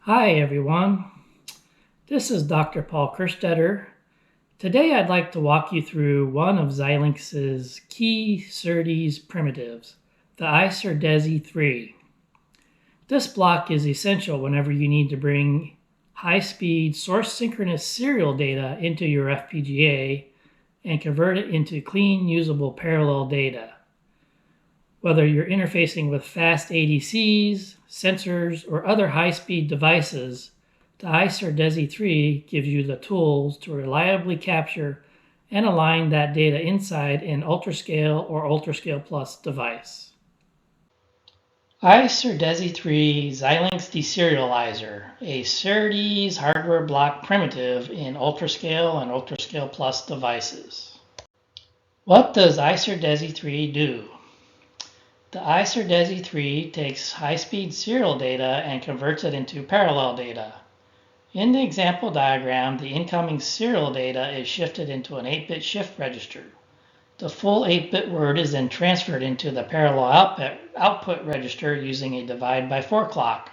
Hi everyone, this is Dr. Paul Kerstetter. Today I'd like to walk you through one of Xilinx's key SERDES primitives, the ISERDESE3. This block is essential whenever you need to bring high-speed source synchronous serial data into your FPGA and convert it into clean, usable parallel data. Whether you're interfacing with fast ADCs, sensors, or other high-speed devices, the ISERDESE3 gives you the tools to reliably capture and align that data inside an UltraScale or UltraScale Plus device. ISERDESE3 Xilinx Deserializer, a SERDES hardware block primitive in UltraScale and UltraScale Plus devices. What does ISERDESE3 do? The ISERDESE3 takes high-speed serial data and converts it into parallel data. In the example diagram, the incoming serial data is shifted into an 8-bit shift register. The full 8-bit word is then transferred into the parallel output register using a divide by 4 clock.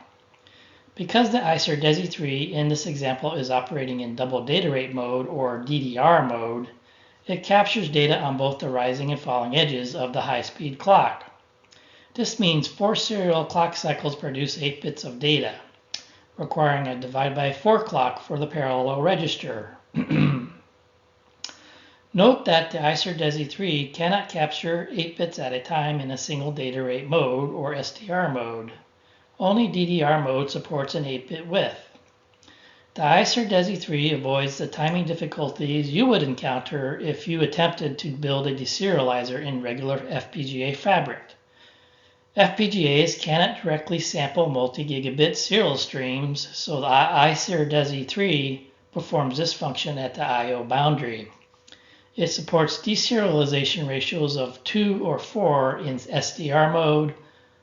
Because the ISERDESE3 in this example is operating in double data rate mode or DDR mode, it captures data on both the rising and falling edges of the high-speed clock. This means 4 serial clock cycles produce 8 bits of data, requiring a divide by 4 clock for the parallel register. Note that the ISERDESE3 cannot capture 8 bits at a time in a single data rate mode or SDR mode. Only DDR mode supports an 8-bit width. The ISERDESE3 avoids the timing difficulties you would encounter if you attempted to build a deserializer in regular FPGA fabric. FPGAs cannot directly sample multi-gigabit serial streams, so the ISERDESE3 performs this function at the I/O boundary. It supports deserialization ratios of 2 or 4 in SDR mode,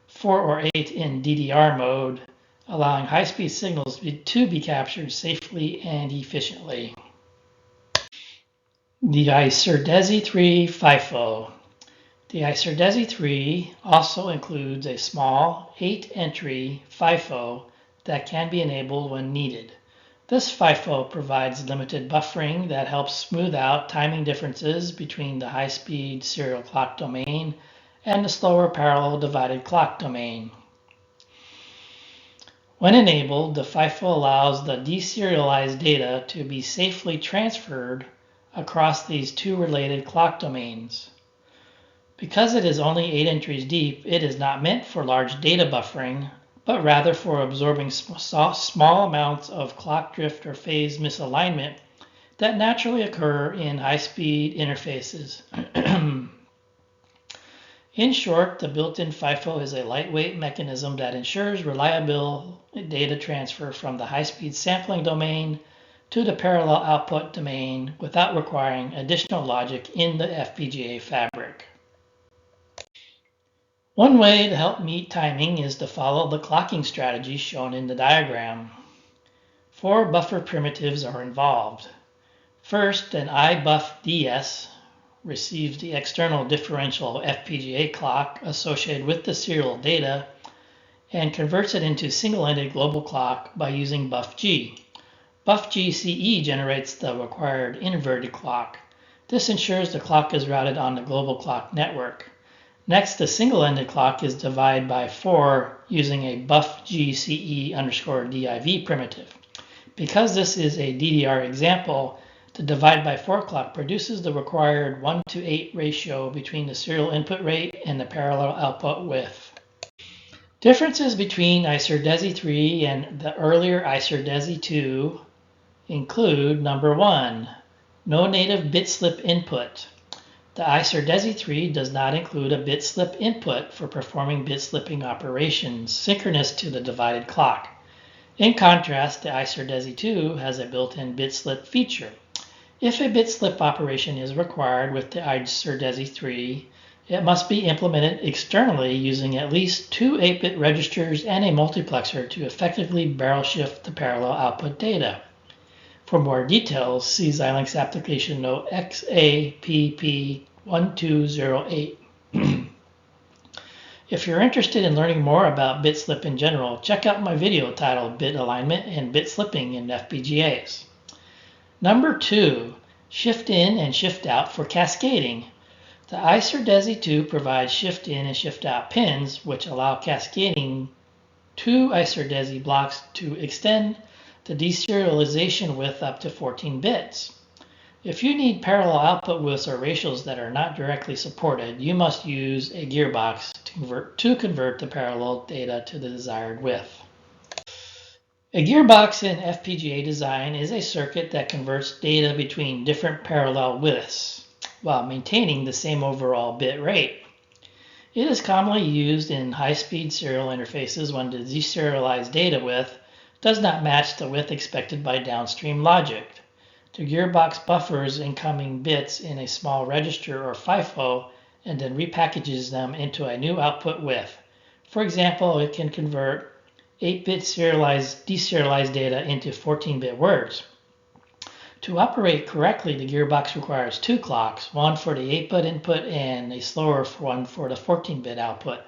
4 or 8 in DDR mode, allowing high-speed signals to be captured safely and efficiently. The ISERDESE3 FIFO. The ISERDESE3 also includes a small 8-entry FIFO that can be enabled when needed. This FIFO provides limited buffering that helps smooth out timing differences between the high-speed serial clock domain and the slower parallel divided clock domain. When enabled, the FIFO allows the deserialized data to be safely transferred across these two related clock domains. Because it is only 8 entries deep, it is not meant for large data buffering, but rather for absorbing small amounts of clock drift or phase misalignment that naturally occur in high-speed interfaces. In short, the built-in FIFO is a lightweight mechanism that ensures reliable data transfer from the high-speed sampling domain to the parallel output domain without requiring additional logic in the FPGA fabric. One way to help meet timing is to follow the clocking strategy shown in the diagram. 4 buffer primitives are involved. First, an iBuffDS receives the external differential FPGA clock associated with the serial data and converts it into single-ended global clock by using BuffG. BuffGCE generates the required inverted clock. This ensures the clock is routed on the global clock network. Next, the single-ended clock is divided by 4 using a buffGCE_div primitive. Because this is a DDR example, the divide by 4 clock produces the required 1:8 ratio between the serial input rate and the parallel output width. Differences between ISERDESE3 and the earlier ISERDESE2 include: number 1, no native BITSLIP input. The ISERDESE3 does not include a BITSLIP input for performing bit-slipping operations synchronous to the divided clock. In contrast, the ISERDESE2 has a built-in BITSLIP feature. If a BITSLIP operation is required with the ISERDESE3, it must be implemented externally using at least 2 8-bit registers and a multiplexer to effectively barrel shift the parallel output data. For more details, see Xilinx application note XAPP1208. If you're interested in learning more about BITSLIP in general, check out my video titled Bit Alignment and Bit Slipping in FPGAs. Number 2, shift in and shift out for cascading. The ISERDESE3 provides shift in and shift out pins which allow cascading two ISERDESE blocks to extend the deserialization width up to 14 bits. If you need parallel output widths or ratios that are not directly supported, you must use a gearbox to convert the parallel data to the desired width. A gearbox in FPGA design is a circuit that converts data between different parallel widths while maintaining the same overall bit rate. It is commonly used in high-speed serial interfaces when the deserialized data width does not match the width expected by downstream logic. The gearbox buffers incoming bits in a small register or FIFO and then repackages them into a new output width. For example, it can convert 8-bit deserialized data into 14-bit words. To operate correctly, the gearbox requires two clocks, one for the 8-bit input and a slower one for the 14-bit output,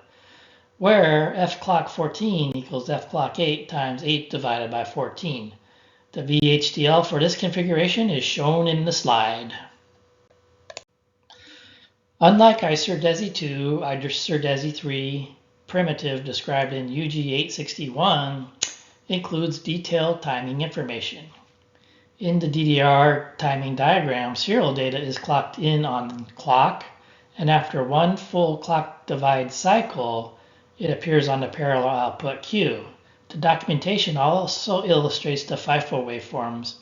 where f clock 14 equals f clock 8 times 8 divided by 14. The VHDL for this configuration is shown in the slide. Unlike ISERDESE2, ISERDESE3 primitive described in UG861 includes detailed timing information. In the DDR timing diagram, serial data is clocked in on clock, and after one full clock divide cycle, it appears on the parallel output queue. The documentation also illustrates the FIFO waveforms.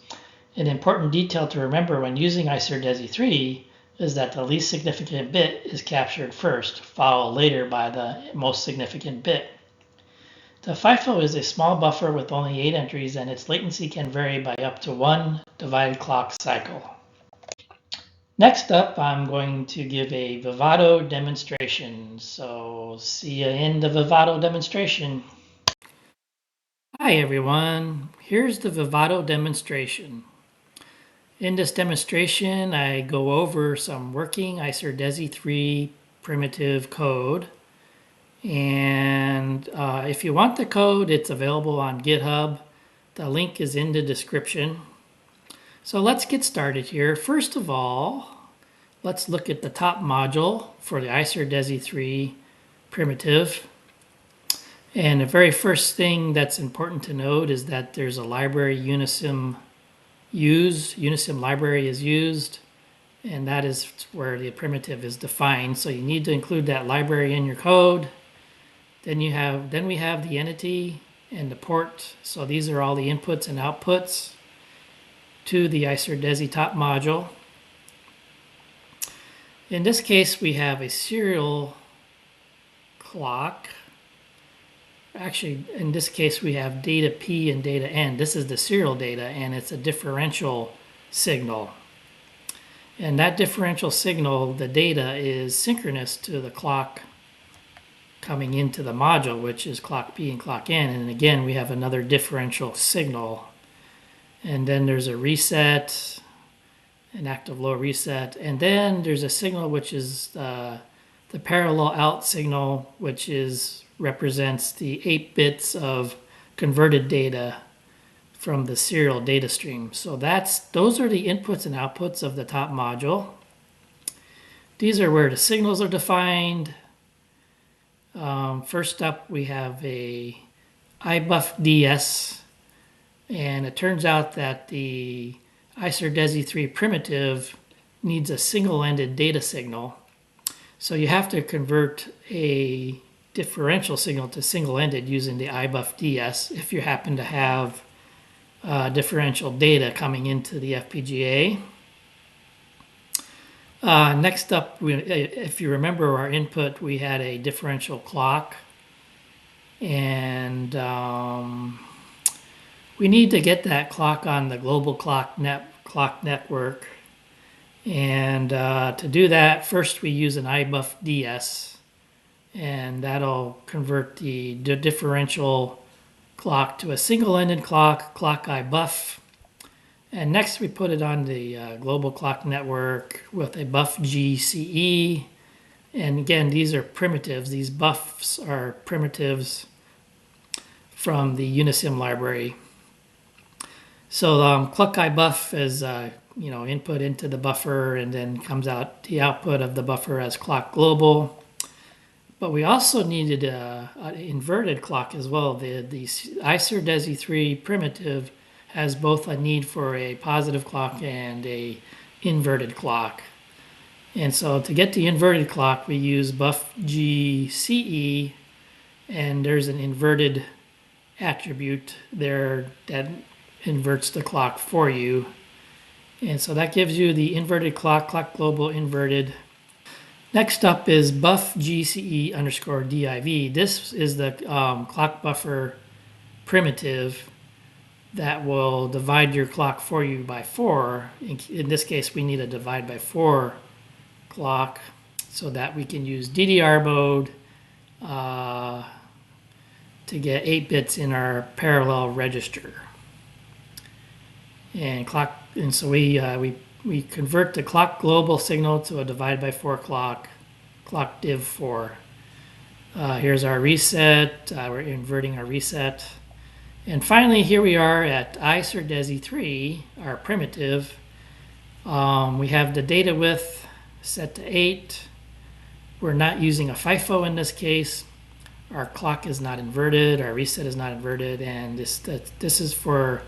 An important detail to remember when using ISERDESE3 is that the least significant bit is captured first, followed later by the most significant bit. The FIFO is a small buffer with only 8 entries, and its latency can vary by up to one divided clock cycle. Next up, I'm going to give a Vivado demonstration. So see you in the Vivado demonstration. Hi everyone, here's the Vivado demonstration. In this demonstration, I go over some working ISERDESE3 primitive code. And if you want the code, it's available on GitHub. The link is in the description. So let's get started here. First of all, let's look at the top module for the ISERDESE3 primitive. And the very first thing that's important to note is that there's a library Unisim library is used, and that is where the primitive is defined. So you need to include that library in your code. Then we have the entity and the port. So these are all the inputs and outputs to the ISERDESE top module. In this case, we have a serial clock. Actually, in this case, we have data P and data N. This is the serial data, and it's a differential signal. And that differential signal, the data, is synchronous to the clock coming into the module, which is clock P and clock N. And again, we have another differential signal. And then there's a reset, an active low reset. And then there's a signal which is the parallel out signal, which represents the 8 bits of converted data from the serial data stream. So those are the inputs and outputs of the top module. These are where the signals are defined. First up, we have a IBuffDS, and it turns out that the ISERDESE3 primitive needs a single-ended data signal. So you have to convert a differential signal to single-ended using the IBuffDS if you happen to have differential data coming into the FPGA. Next up, if you remember our input, we had a differential clock, and we need to get that clock on the global clock network. And to do that, first we use an IBuffDS, and that'll convert the differential clock to a single-ended clock IBuff. And next we put it on the global clock network with a buff GCE, And again, these are primitives. These buffs are primitives from the Unisim library. So CLKDIV buff is input into the buffer, and then comes out the output of the buffer as clock global. But we also needed an inverted clock as well. The ISERDESE3 primitive has both a need for a positive clock and a inverted clock. And so to get the inverted clock, we use buff GCE, and there's an inverted attribute there that inverts the clock for you. And so that gives you the inverted clock, clock global inverted. Next up is buff GCE underscore DIV. This is the clock buffer primitive that will divide your clock for you by 4. In this case, we need a divide by 4 clock so that we can use DDR mode to get 8 bits in our parallel register. And so we convert the clock global signal to a divide by 4 clock div 4. Here's our reset. We're inverting our reset. And finally, here we are at ISERDESE3, our primitive. We have the data width set to 8. We're not using a FIFO in this case. Our clock is not inverted. Our reset is not inverted. And this is for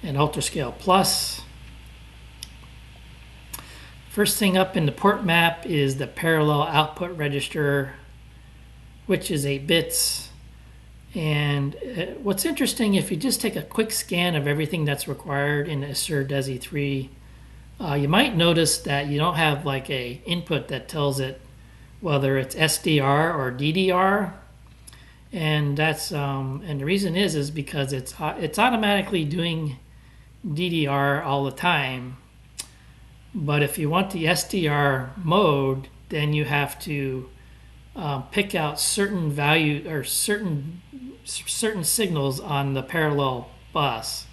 an UltraScale Plus. First thing up in the port map is the parallel output register, which is 8 bits. And what's interesting, if you just take a quick scan of everything that's required in ISERDESE3, you might notice that you don't have like a input that tells it whether it's SDR or DDR. And that's and the reason is because it's automatically doing DDR all the time. But if you want the SDR mode, then you have to pick out certain value or certain signals on the parallel bus.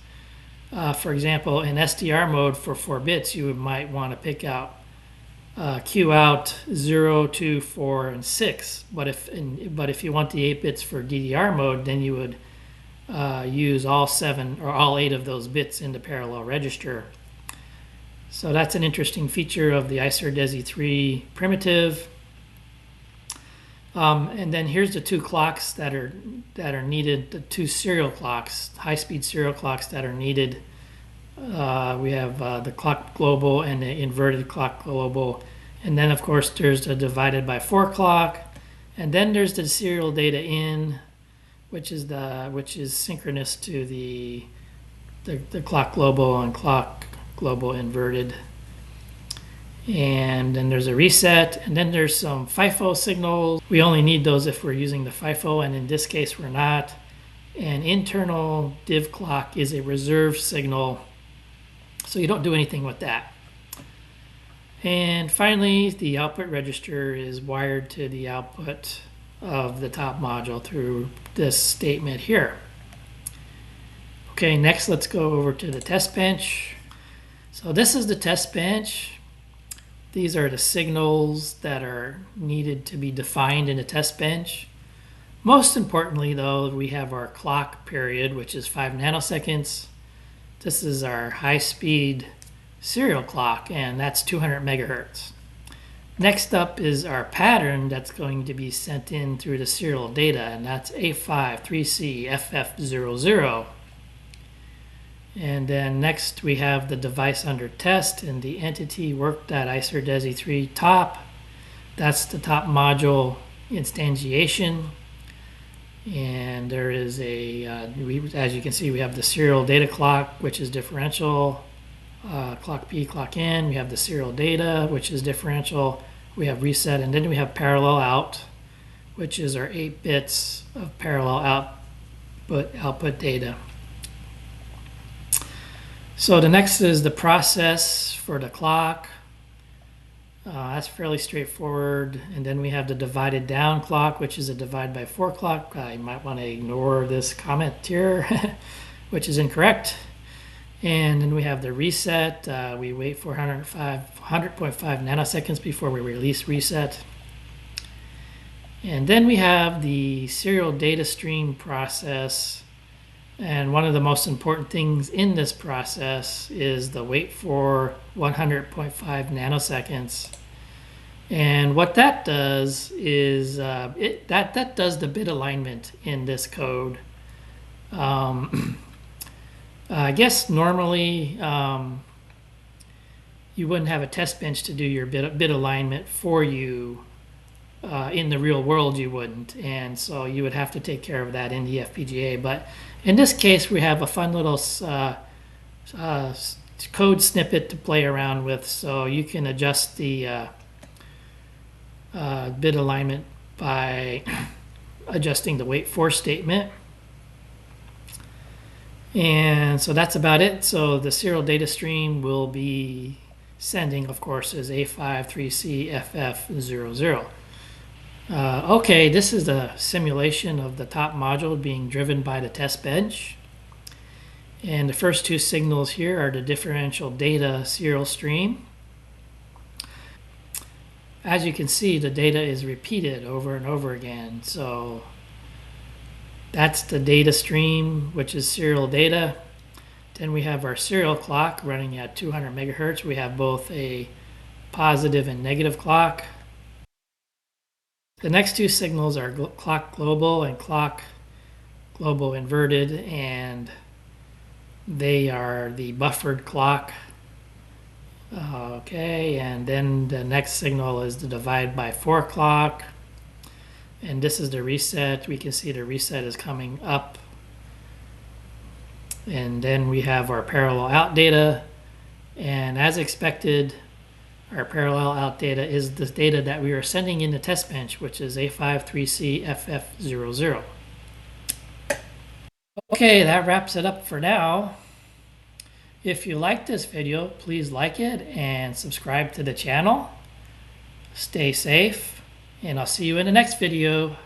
For example, in SDR mode for 4 bits, you might want to pick out Q out 0, 2, 4, and 6. But if you want the 8 bits for DDR mode, then you would use all 7 or all 8 of those bits in the parallel register. So that's an interesting feature of the ISERDESE3 primitive. And then here's the 2 clocks that are needed, the 2 serial clocks, high-speed serial clocks that are needed. We have the clock global and the inverted clock global. And then, of course, there's the divided by 4 clock. And then there's the serial data in, which is synchronous to the clock global and clock global inverted. And then there's a reset, and then there's some FIFO signals. We only need those if we're using the FIFO, and in this case we're not. And internal div clock is a reserved signal, so you don't do anything with that. And finally, the output register is wired to the output of the top module through this statement here. Okay, next let's go over to the test bench. So this is the test bench. These are the signals that are needed to be defined in the test bench. Most importantly, though, we have our clock period, which is 5 nanoseconds. This is our high-speed serial clock, and that's 200 megahertz. Next up is our pattern that's going to be sent in through the serial data, and that's A53CFF00. And then next we have the device under test and the entity work.ISERDESE3 top. That's the top module instantiation. And there is as you can see, we have the serial data clock, which is differential. Clock P, clock N. We have the serial data, which is differential. We have reset, and then we have parallel out, which is our 8 bits of parallel output data. So the next is the process for the clock. That's fairly straightforward. And then we have the divided down clock, which is a divide by 4 clock. You might want to ignore this comment here, which is incorrect. And then we have the reset. We wait for 100.5 nanoseconds before we release reset. And then we have the serial data stream process. And one of the most important things in this process is the wait for 100.5 nanoseconds. And what that does is that does the bit alignment in this code. I guess normally you wouldn't have a test bench to do your bit alignment for you. In the real world, you wouldn't, and so you would have to take care of that in the FPGA. But in this case, we have a fun little code snippet to play around with, so you can adjust the bit alignment by adjusting the wait for statement. And so that's about it. So the serial data stream will be sending, of course, is A53CFF00. Okay, this is the simulation of the top module being driven by the test bench. And the first two signals here are the differential data serial stream. As you can see, the data is repeated over and over again. So that's the data stream, which is serial data. Then we have our serial clock running at 200 megahertz. We have both a positive and negative clock. The next two signals are clock global and clock global inverted, and they are the buffered clock. Okay, and then the next signal is the divide by 4 clock, and this is the reset. We can see the reset is coming up, and then we have our parallel out data, and as expected, our parallel out data is the data that we are sending in the test bench, which is A53CFF00. Okay, that wraps it up for now. If you like this video, please like it and subscribe to the channel. Stay safe, and I'll see you in the next video.